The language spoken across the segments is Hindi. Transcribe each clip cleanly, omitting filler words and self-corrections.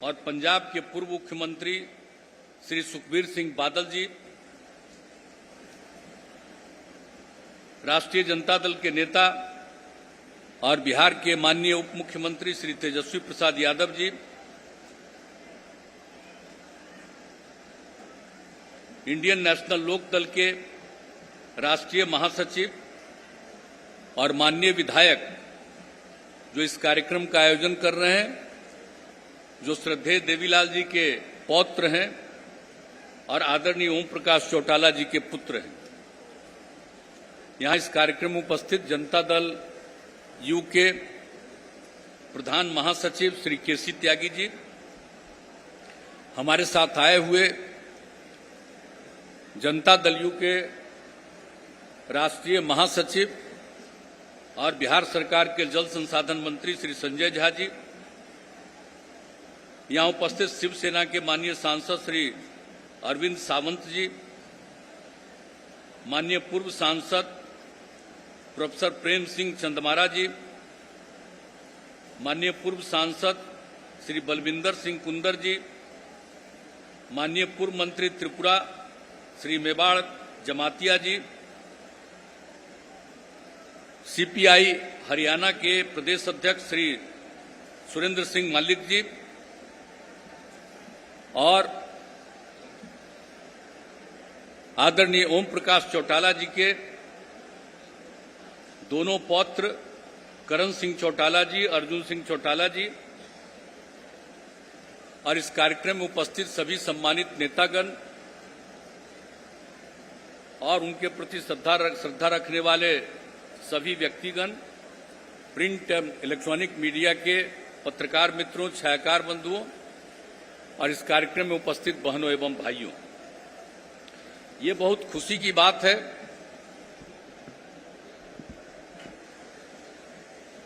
और पंजाब के पूर्व मुख्यमंत्री श्री सुखबीर सिंह बादल जी, राष्ट्रीय जनता दल के नेता और बिहार के माननीय उप मुख्यमंत्री श्री तेजस्वी प्रसाद यादव जी, इंडियन नेशनल लोकदल के राष्ट्रीय महासचिव और माननीय विधायक जो इस कार्यक्रम का आयोजन कर रहे हैं, जो श्रद्धेय देवीलाल जी के पौत्र हैं और आदरणीय ओम प्रकाश चौटाला जी के पुत्र हैं। यहां इस कार्यक्रम में उपस्थित जनता दल यू के प्रधान महासचिव श्री केसी त्यागी जी, हमारे साथ आए हुए जनता दल यू के राष्ट्रीय महासचिव और बिहार सरकार के जल संसाधन मंत्री श्री संजय झा जी, यहां उपस्थित शिवसेना के माननीय सांसद श्री अरविंद सावंत जी, माननीय पूर्व सांसद प्रोफेसर प्रेम सिंह चंदमारा जी, माननीय पूर्व सांसद श्री बलविंदर सिंह कुंदर जी, माननीय पूर्व मंत्री त्रिपुरा श्री मेवाड़ जमातिया जी, सीपीआई हरियाणा के प्रदेश अध्यक्ष श्री सुरेंद्र सिंह मल्लिक जी और आदरणीय ओम प्रकाश चौटाला जी के दोनों पौत्र करण सिंह चौटाला जी, अर्जुन सिंह चौटाला जी और इस कार्यक्रम में उपस्थित सभी सम्मानित नेतागण और उनके प्रति श्रद्धा रखने वाले सभी व्यक्तिगण, प्रिंट एवं इलेक्ट्रॉनिक मीडिया के पत्रकार मित्रों, छायाकार बंधुओं और इस कार्यक्रम में उपस्थित बहनों एवं भाइयों, ये बहुत खुशी की बात है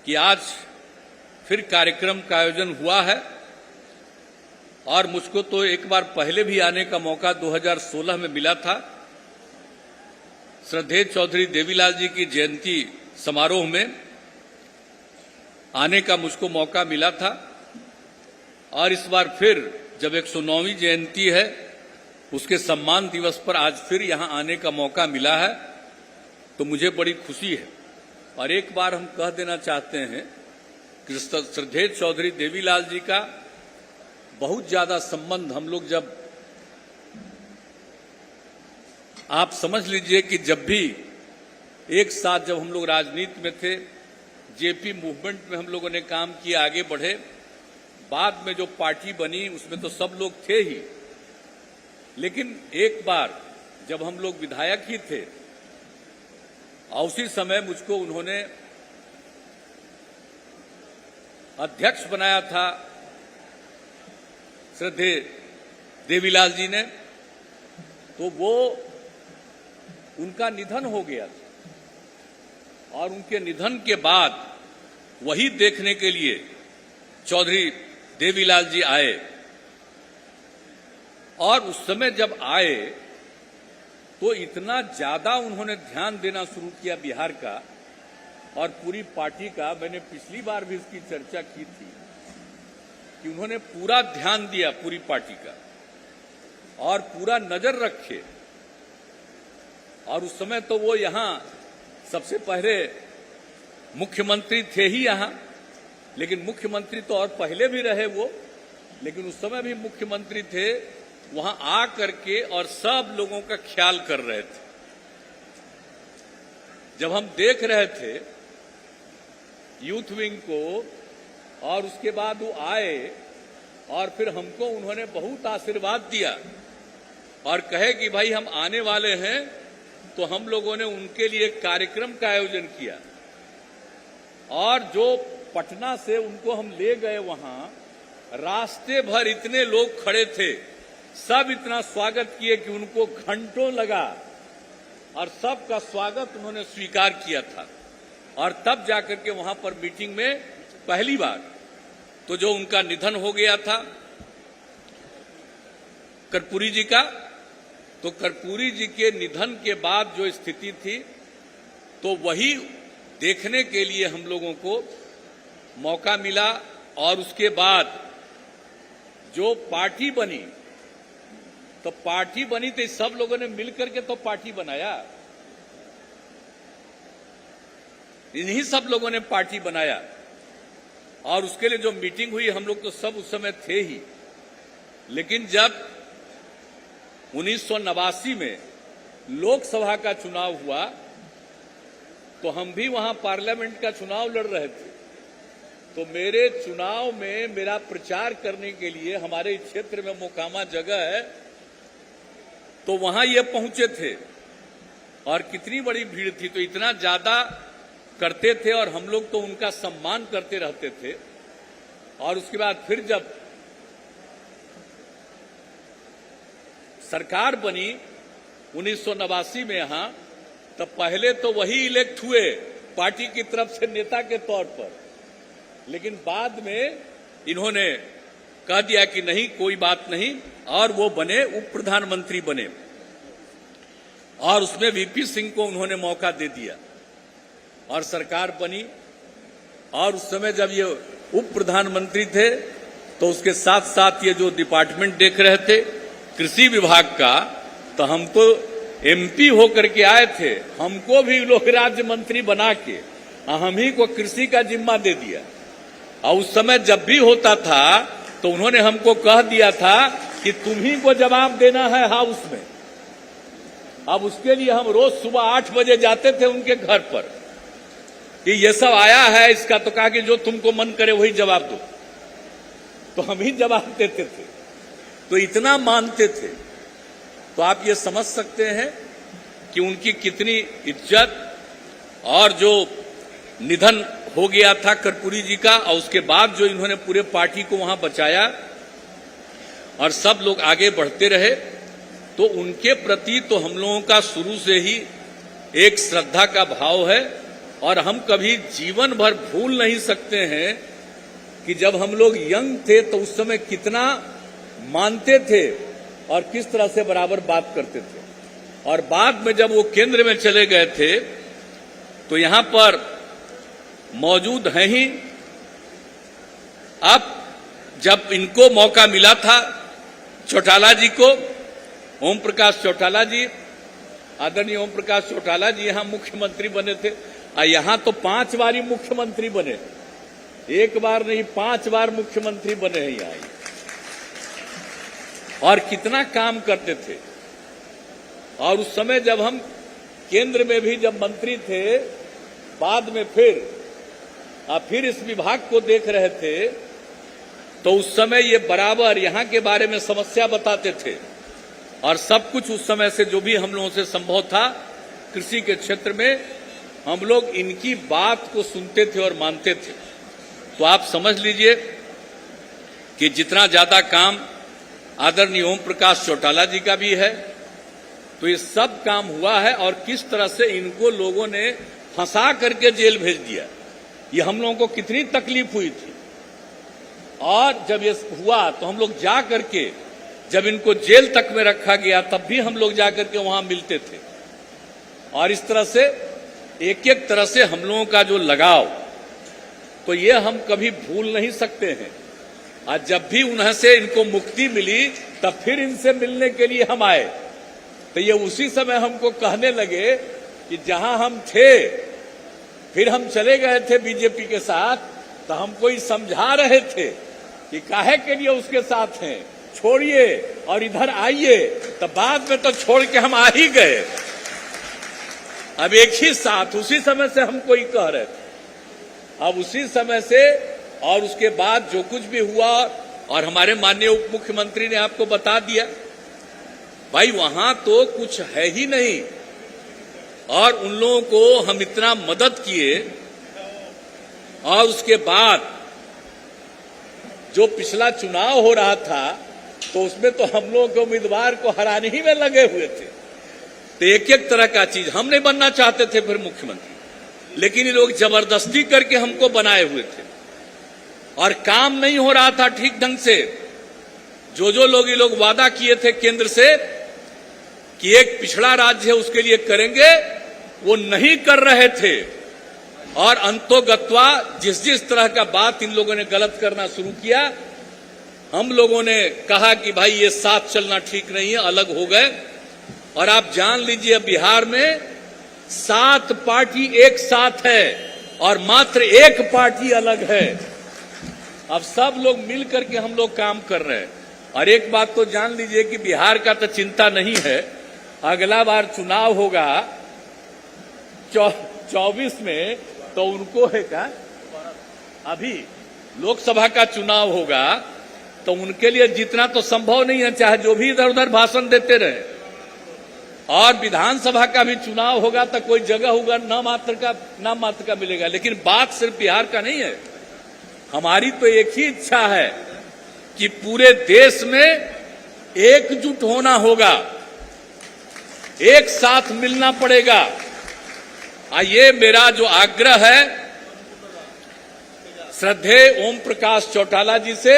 कि आज फिर कार्यक्रम का आयोजन हुआ है और मुझको तो एक बार पहले भी आने का मौका 2016 में मिला था। श्रद्धेय चौधरी देवीलाल जी की जयंती समारोह में आने का मुझको मौका मिला था और इस बार फिर जब 109वीं जयंती है, उसके सम्मान दिवस पर आज फिर यहां आने का मौका मिला है, तो मुझे बड़ी खुशी है। और एक बार हम कह देना चाहते हैं कि श्रद्धेय चौधरी देवीलाल जी का बहुत ज्यादा संबंध हम लोग जब आप समझ लीजिए कि जब भी एक साथ जब हम लोग राजनीति में थे, जेपी मूवमेंट में हम लोगों ने काम किया, आगे बढ़े, बाद में जो पार्टी बनी उसमें तो सब लोग थे ही, लेकिन एक बार जब हम लोग विधायक ही थे और उसी समय मुझको उन्होंने अध्यक्ष बनाया था श्रद्धेय देवीलाल जी ने, तो वो उनका निधन हो गया और उनके निधन के बाद वही देखने के लिए चौधरी देवीलाल जी आए और उस समय जब आए तो इतना ज्यादा उन्होंने ध्यान देना शुरू किया बिहार का और पूरी पार्टी का। मैंने पिछली बार भी इसकी चर्चा की थी कि उन्होंने पूरा ध्यान दिया पूरी पार्टी का और पूरा नजर रखे। और उस समय तो वो यहां सबसे पहले मुख्यमंत्री थे ही यहां, लेकिन मुख्यमंत्री तो और पहले भी रहे वो, लेकिन उस समय भी मुख्यमंत्री थे, वहां आ करके और सब लोगों का ख्याल कर रहे थे। जब हम देख रहे थे यूथ विंग को और उसके बाद वो आए और फिर हमको उन्होंने बहुत आशीर्वाद दिया और कहे कि भाई हम आने वाले हैं, तो हम लोगों ने उनके लिए कार्यक्रम का आयोजन किया और जो पटना से उनको हम ले गए, वहां रास्ते भर इतने लोग खड़े थे, सब इतना स्वागत किए कि उनको घंटों लगा और सबका स्वागत उन्होंने स्वीकार किया था। और तब जाकर के वहां पर मीटिंग में पहली बार तो जो उनका निधन हो गया था कर्पूरी जी का, तो कर्पूरी जी के निधन के बाद जो स्थिति थी, तो वही देखने के लिए हम लोगों को मौका मिला और उसके बाद जो पार्टी बनी तो सब लोगों ने मिलकर के तो पार्टी बनाया, इन्हीं सब लोगों ने पार्टी बनाया। और उसके लिए जो मीटिंग हुई हम लोग तो सब उस समय थे ही। लेकिन जब 1989 में लोकसभा का चुनाव हुआ तो हम भी वहां पार्लियामेंट का चुनाव लड़ रहे थे। तो मेरे चुनाव में मेरा प्रचार करने के लिए हमारे क्षेत्र में मोकामा जगह है, तो वहां ये पहुंचे थे और कितनी बड़ी भीड़ थी। तो इतना ज्यादा करते थे और हम लोग तो उनका सम्मान करते रहते थे। और उसके बाद फिर जब सरकार बनी 1989 में यहां, तब पहले तो वही इलेक्ट हुए पार्टी की तरफ से नेता के तौर पर, लेकिन बाद में इन्होंने कह दिया कि नहीं कोई बात नहीं, और वो बने उप प्रधानमंत्री बने और उसमें वीपी सिंह को उन्होंने मौका दे दिया और सरकार बनी। और उस समय जब ये उप प्रधानमंत्री थे तो उसके साथ साथ ये जो डिपार्टमेंट देख रहे थे कृषि विभाग का, तो हम तो एमपी होकर के आए थे, हमको भी लोग राज्य मंत्री बना के हम ही को कृषि का जिम्मा दे दिया। और उस समय जब भी होता था तो उन्होंने हमको कह दिया था कि तुम्ही को जवाब देना है हाउस में। अब उसके लिए हम रोज सुबह 8 बजे जाते थे उनके घर पर कि ये सब आया है इसका, तो कहा कि जो तुमको मन करे वही जवाब दो, तो हम ही जवाब देते थे। तो इतना मानते थे। तो आप ये समझ सकते हैं कि उनकी कितनी इज्जत, और जो निधन हो गया था कर्पूरी जी का, और उसके बाद जो इन्होंने पूरे पार्टी को वहां बचाया और सब लोग आगे बढ़ते रहे, तो उनके प्रति तो हम लोगों का शुरू से ही एक श्रद्धा का भाव है। और हम कभी जीवन भर भूल नहीं सकते हैं कि जब हम लोग यंग थे तो उस समय कितना मानते थे और किस तरह से बराबर बात करते थे। और बाद में जब वो केंद्र में चले गए थे तो यहां पर मौजूद हैं ही। अब जब इनको मौका मिला था, चौटाला जी को, ओम प्रकाश चौटाला जी, आदरणीय ओम प्रकाश चौटाला जी यहां मुख्यमंत्री बने थे, और यहां तो 5 बार ही मुख्यमंत्री बने, एक बार नहीं 5 बार मुख्यमंत्री बने हैं यहां। और कितना काम करते थे। और उस समय जब हम केंद्र में भी जब मंत्री थे, बाद में फिर इस विभाग को देख रहे थे, तो उस समय ये बराबर यहां के बारे में समस्या बताते थे। और सब कुछ उस समय से जो भी हम लोगों से संभव था कृषि के क्षेत्र में, हम लोग इनकी बात को सुनते थे और मानते थे। तो आप समझ लीजिए कि जितना ज्यादा काम आदरणीय ओम प्रकाश चौटाला जी का भी है, तो ये सब काम हुआ है। और किस तरह से इनको लोगों ने फंसा करके जेल भेज दिया, ये हम लोगों को कितनी तकलीफ हुई थी। और जब ये हुआ तो हम लोग जा करके, जब इनको जेल तक में रखा गया तब भी हम लोग जा करके वहां मिलते थे। और इस तरह से एक एक तरह से हम लोगों का जो लगाव, तो ये हम कभी भूल नहीं सकते हैं। आज जब भी उन्हें से इनको मुक्ति मिली तब फिर इनसे मिलने के लिए हम आए, तो ये उसी समय हमको कहने लगे कि जहां हम थे, फिर हम चले गए थे बीजेपी के साथ, तो हमको ही समझा रहे थे कि काहे के लिए उसके साथ हैं, छोड़िए और इधर आइए। तो बाद में तो छोड़ के हम आ ही गए। अब एक ही साथ उसी समय से हमको ही कह रहे थे। अब उसी समय से और उसके बाद जो कुछ भी हुआ, और हमारे माननीय उप मुख्यमंत्री ने आपको बता दिया, भाई वहां तो कुछ है ही नहीं। और उन लोगों को हम इतना मदद किए, और उसके बाद जो पिछला चुनाव हो रहा था तो उसमें तो हम लोगों के उम्मीदवार को हराने ही में लगे हुए थे। तो एक एक तरह का चीज हम नहीं बनना चाहते थे फिर मुख्यमंत्री, लेकिन ये लोग जबरदस्ती करके हमको बनाए हुए थे। और काम नहीं हो रहा था ठीक ढंग से। जो लोग ये लोग वादा किए थे केंद्र से कि एक पिछड़ा राज्य है उसके लिए करेंगे, वो नहीं कर रहे थे। और अंतोगत्वा जिस तरह का बात इन लोगों ने गलत करना शुरू किया, हम लोगों ने कहा कि भाई ये साथ चलना ठीक नहीं है, अलग हो गए। और आप जान लीजिए बिहार में 7 पार्टी एक साथ है और मात्र 1 पार्टी अलग है। अब सब लोग मिल करके हम लोग काम कर रहे हैं। और एक बात तो जान लीजिए कि बिहार का तो चिंता नहीं है, अगला बार चुनाव होगा 24 में, तो उनको है क्या, अभी लोकसभा का चुनाव होगा तो उनके लिए जीतना तो संभव नहीं है, चाहे जो भी इधर उधर भाषण देते रहे। और विधानसभा का भी चुनाव होगा तो कोई जगह होगा नाम मात्र का मिलेगा। लेकिन बात सिर्फ बिहार का नहीं है, हमारी तो एक ही इच्छा है कि पूरे देश में एकजुट होना होगा, एक साथ मिलना पड़ेगा। ये मेरा जो आग्रह है श्रद्धेय ओम प्रकाश चौटाला जी से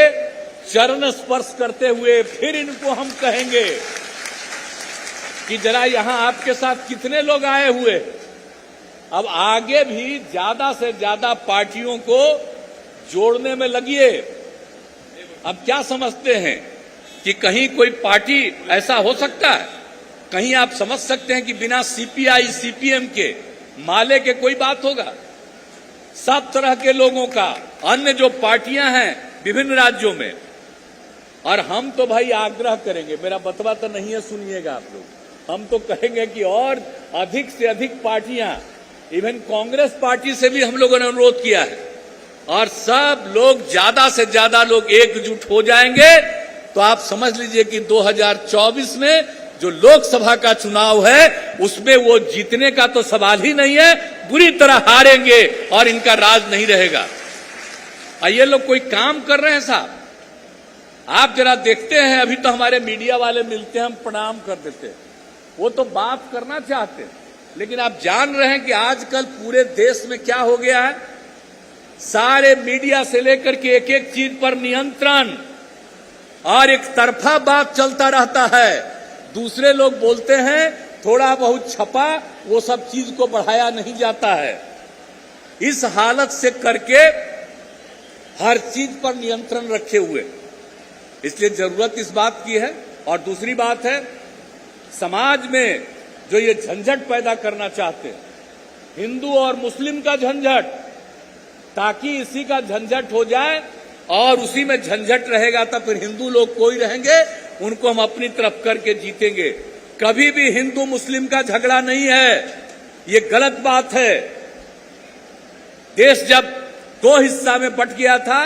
चरण स्पर्श करते हुए फिर इनको हम कहेंगे कि जरा यहां आपके साथ कितने लोग आए हुए। अब आगे भी ज्यादा से ज्यादा पार्टियों को जोड़ने में लगिए। अब क्या समझते हैं कि कहीं कोई पार्टी ऐसा हो सकता है, कहीं आप समझ सकते हैं कि बिना सीपीआई सीपीएम के माले के कोई बात होगा? सब तरह के लोगों का, अन्य जो पार्टियां हैं विभिन्न राज्यों में। और हम तो भाई आग्रह करेंगे, मेरा बतवा तो नहीं है, सुनिएगा आप लोग, हम तो कहेंगे कि और अधिक से अधिक पार्टियां, इवन कांग्रेस पार्टी से भी हम लोगों ने अनुरोध किया है, और सब लोग ज्यादा से ज्यादा लोग एकजुट हो जाएंगे तो आप समझ लीजिए कि 2024 में जो लोकसभा का चुनाव है उसमें वो जीतने का तो सवाल ही नहीं है, बुरी तरह हारेंगे और इनका राज नहीं रहेगा। ये लोग कोई काम कर रहे हैं साहब, आप जरा देखते हैं, अभी तो हमारे मीडिया वाले मिलते हैं, हम प्रणाम कर देते हैं, वो तो बात करना चाहते हैं। लेकिन आप जान रहे हैं कि आजकल पूरे देश में क्या हो गया है, सारे मीडिया से लेकर के एक एक चीज पर नियंत्रण और एक तरफा बात चलता रहता है। दूसरे लोग बोलते हैं, थोड़ा बहुत छपा, वो सब चीज को बढ़ाया नहीं जाता है। इस हालत से करके हर चीज पर नियंत्रण रखे हुए, इसलिए जरूरत इस बात की है। और दूसरी बात है, समाज में जो ये झंझट पैदा करना चाहते हैं, हिंदू और मुस्लिम का झंझट, ताकि इसी का झंझट हो जाए और उसी में झंझट रहेगा तो फिर हिंदू लोग कोई रहेंगे, उनको हम अपनी तरफ करके जीतेंगे। कभी भी हिंदू मुस्लिम का झगड़ा नहीं है, ये गलत बात है। देश जब 2 हिस्सा में बंट गया था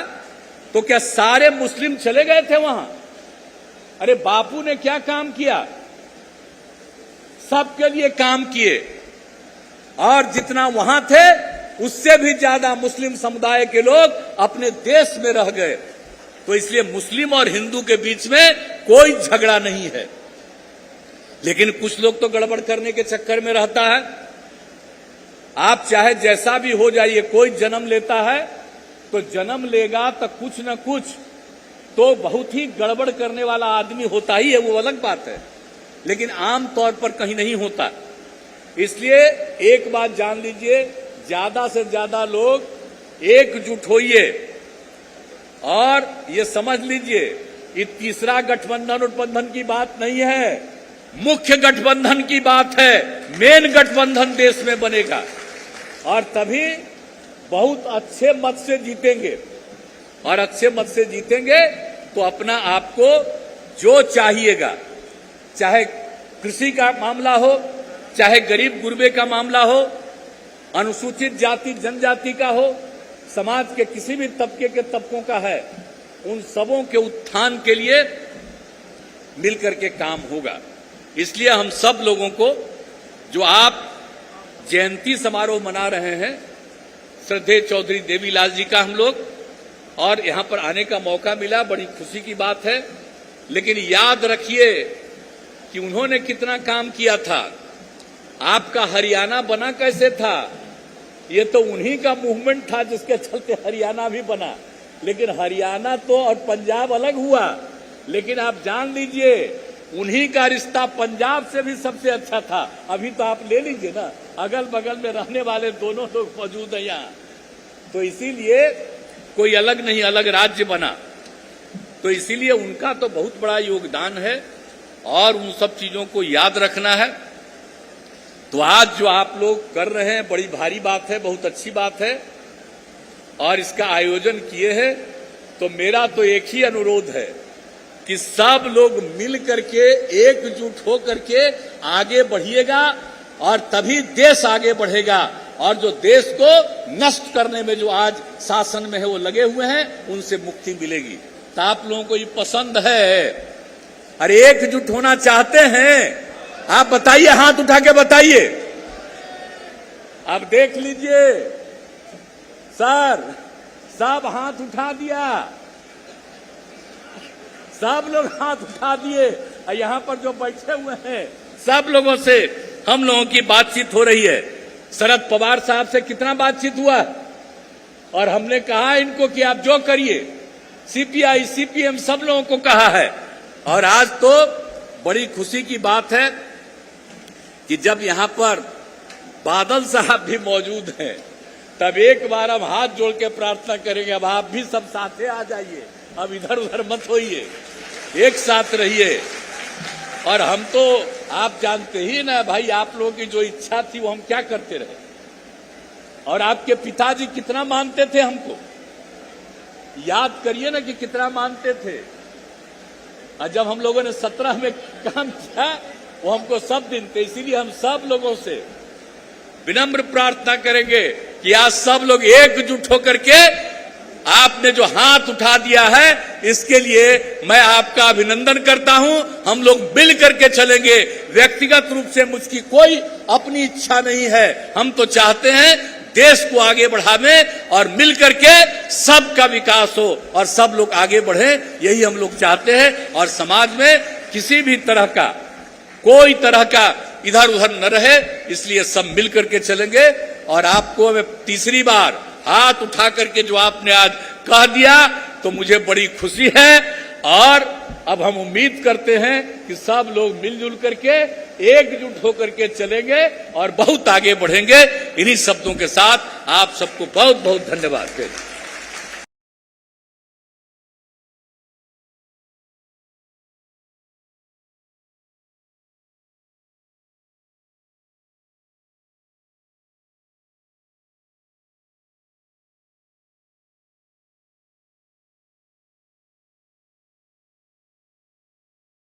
तो क्या सारे मुस्लिम चले गए थे वहां? अरे बापू ने क्या काम किया, सबके लिए काम किए, और जितना वहां थे उससे भी ज्यादा मुस्लिम समुदाय के लोग अपने देश में रह गए। तो इसलिए मुस्लिम और हिंदू के बीच में कोई झगड़ा नहीं है। लेकिन कुछ लोग तो गड़बड़ करने के चक्कर में रहता है। आप चाहे जैसा भी हो जाइए, कोई जन्म लेता है तो जन्म लेगा तो कुछ न कुछ तो बहुत ही गड़बड़ करने वाला आदमी होता ही है, वो अलग बात है, लेकिन आम तौर पर कहीं नहीं होता। इसलिए एक बात जान लीजिए, ज्यादा से ज्यादा लोग एकजुट होइए और ये समझ लीजिए, ये तीसरा गठबंधन उठबंधन की बात नहीं है, मुख्य गठबंधन की बात है। मेन गठबंधन देश में बनेगा और तभी बहुत अच्छे मत से जीतेंगे, और अच्छे मत से जीतेंगे तो अपना आपको जो चाहिएगा, चाहे कृषि का मामला हो, चाहे गरीब गुरबे का मामला हो, अनुसूचित जाति जनजाति का हो, समाज के किसी भी तबके के तबकों का है, उन सबों के उत्थान के लिए मिलकर के काम होगा। इसलिए हम सब लोगों को, जो आप जयंती समारोह मना रहे हैं श्रद्धेय चौधरी देवीलाल जी का, हम लोग और यहां पर आने का मौका मिला, बड़ी खुशी की बात है। लेकिन याद रखिए कि उन्होंने कितना काम किया था। आपका हरियाणा बना कैसे था? ये तो उन्हीं का मूवमेंट था जिसके चलते हरियाणा भी बना। लेकिन हरियाणा तो और पंजाब अलग हुआ, लेकिन आप जान लीजिए उन्हीं का रिश्ता पंजाब से भी सबसे अच्छा था। अभी तो आप ले लीजिए ना, अगल बगल में रहने वाले दोनों लोग मौजूद हैं यहाँ, तो इसीलिए कोई अलग नहीं, अलग राज्य बना। तो इसीलिए उनका तो बहुत बड़ा योगदान है और उन सब चीजों को याद रखना है। तो आज जो आप लोग कर रहे हैं बड़ी भारी बात है, बहुत अच्छी बात है और इसका आयोजन किए हैं। तो मेरा तो एक ही अनुरोध है कि सब लोग मिल करके एकजुट हो करके आगे बढ़िएगा और तभी देश आगे बढ़ेगा। और जो देश को नष्ट करने में जो आज शासन में है वो लगे हुए हैं, उनसे मुक्ति मिलेगी। तो आप लोगों को ये पसंद है? अरे एकजुट होना चाहते हैं? आप बताइए, हाथ उठा के बताइए। अब देख लीजिए सर, सब हाथ उठा दिया, सब लोग हाथ उठा दिए। यहां पर जो बैठे हुए हैं सब लोगों से हम लोगों की बातचीत हो रही है। शरद पवार साहब से कितना बातचीत हुआ और हमने कहा इनको कि आप जो करिए, सीपीआई सीपीएम सब लोगों को कहा है। और आज तो बड़ी खुशी की बात है कि जब यहां पर बादल साहब भी मौजूद हैं, तब एक बार हम हाथ जोड़ के प्रार्थना करेंगे, अब आप भी सब साथे आ जाइए, अब इधर उधर मत होइए, एक साथ रहिए। और हम तो आप जानते ही ना भाई, आप लोगों की जो इच्छा थी वो हम क्या करते रहे। और आपके पिताजी कितना मानते थे हमको, याद करिए ना कि कितना मानते थे। और जब हम लोगों ने 17 में काम किया वो हमको सब दिन थे। इसीलिए हम सब लोगों से विनम्र प्रार्थना करेंगे कि आज सब लोग एकजुट होकर के आपने जो हाथ उठा दिया है इसके लिए मैं आपका अभिनंदन करता हूं। हम लोग मिल करके चलेंगे। व्यक्तिगत रूप से मुझकी कोई अपनी इच्छा नहीं है। हम तो चाहते हैं देश को आगे बढ़ावे और मिल करके सबका विकास हो और सब लोग आगे बढ़े, यही हम लोग चाहते हैं। और समाज में किसी भी तरह का कोई तरह का इधर उधर न रहे, इसलिए सब मिल करके चलेंगे। और आपको मैं तीसरी बार हाथ उठा करके जो आपने आज कह दिया तो मुझे बड़ी खुशी है। और अब हम उम्मीद करते हैं कि सब लोग मिलजुल करके एकजुट होकर के चलेंगे और बहुत आगे बढ़ेंगे। इन्हीं शब्दों के साथ आप सबको बहुत बहुत धन्यवाद।